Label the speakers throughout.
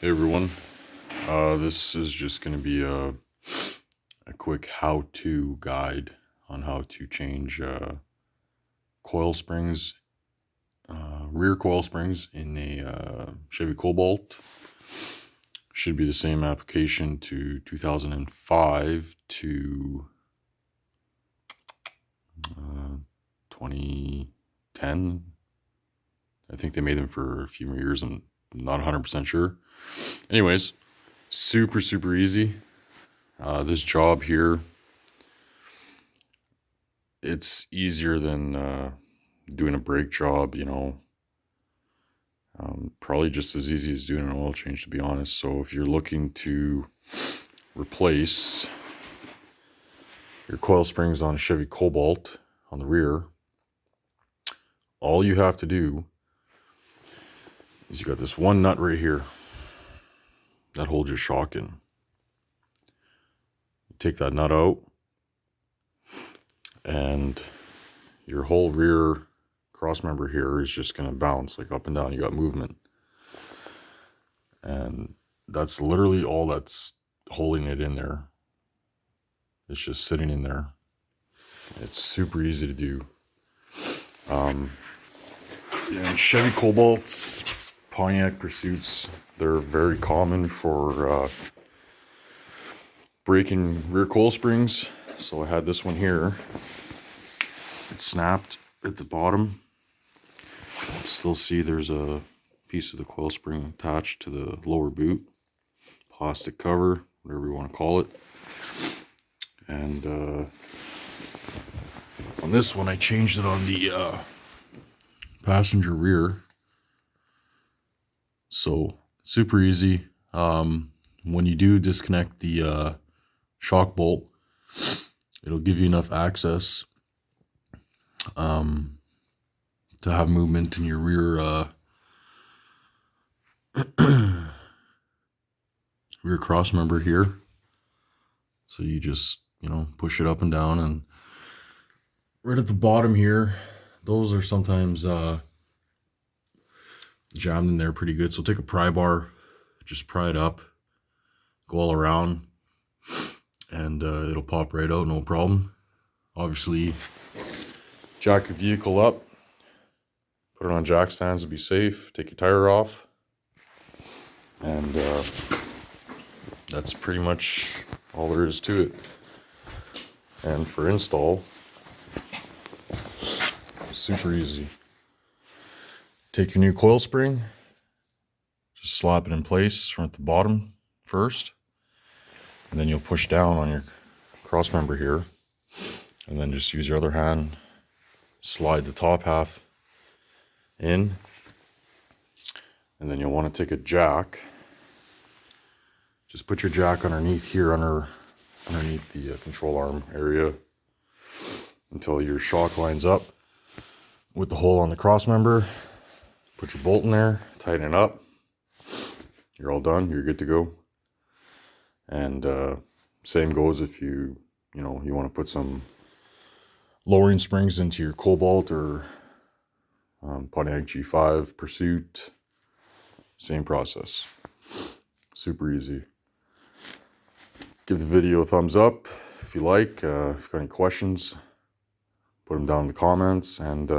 Speaker 1: Hey everyone, this is just going to be a quick how-to guide on how to change coil springs, rear coil springs in a Chevy Cobalt. Should be the same application to 2005 to 2010. I think they made them for a few more years. I'm not 100% sure. Anyways, super easy. This job here, it's easier than doing a brake job, probably just as easy as doing an oil change, to be honest. So if you're looking to replace your coil springs on a Chevy Cobalt on the rear, all you have to do is you got this one nut right here that holds your shock in. You take that nut out and your whole rear cross member here is just going to bounce like up and down. You got movement, and that's literally all that's holding it in there. It's just sitting in there. It's super easy to do. And Chevy Cobalts, Pontiac Pursuits, they're very common for breaking rear coil springs. So I had this one here. It snapped at the bottom. Still see there's a piece of the coil spring attached to the lower boot, plastic cover, whatever you want to call it. And on this one I changed it on the passenger rear. So super easy. When you do disconnect the shock bolt, it'll give you enough access to have movement in your rear rear cross member here. So you just, push it up and down, and right at the bottom here, those are sometimes jammed in there pretty good. So take a pry bar, just pry it up, go all around, and it'll pop right out, no problem. Obviously, jack your vehicle up, put it on jack stands to be safe, take your tire off, and that's pretty much all there is to it. And for install, super easy. Take your new coil spring, just slap it in place from at the bottom first, and then you'll push down on your cross member here, and then just use your other hand, slide the top half in, and then you'll want to take a jack. Just put your jack underneath here, underneath the control arm area, until your shock lines up with the hole on the cross member. Put your bolt in there, tighten it up. You're all done. You're good to go. And same goes if you want to put some lowering springs into your Cobalt or Pontiac G5 Pursuit. Same process. Super easy. Give the video a thumbs up if you like. If you've got any questions, put them down in the comments. And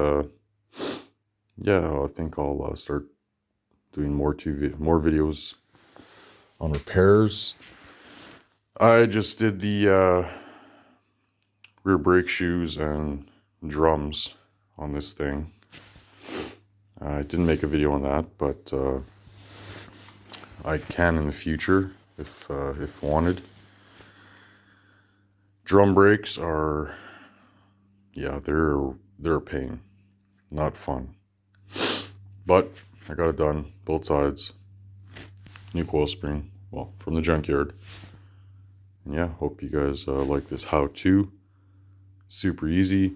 Speaker 1: yeah, I think I'll start doing more videos on repairs. I just did the rear brake shoes and drums on this thing. I didn't make a video on that, but I can in the future if wanted. Drum brakes are, yeah, they're a pain, not fun. But I got it done, both sides. New coil spring, well, from the junkyard. And yeah, hope you guys like this how-to. Super easy.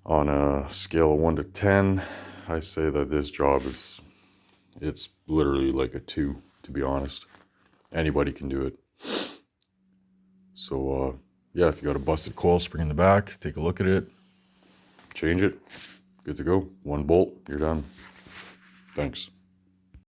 Speaker 1: On a scale of 1 to 10, I say that this job it's literally like a 2, to be honest. Anybody can do it. So yeah, if you got a busted coil spring in the back, take a look at it, change it, good to go. One bolt, you're done. Thanks.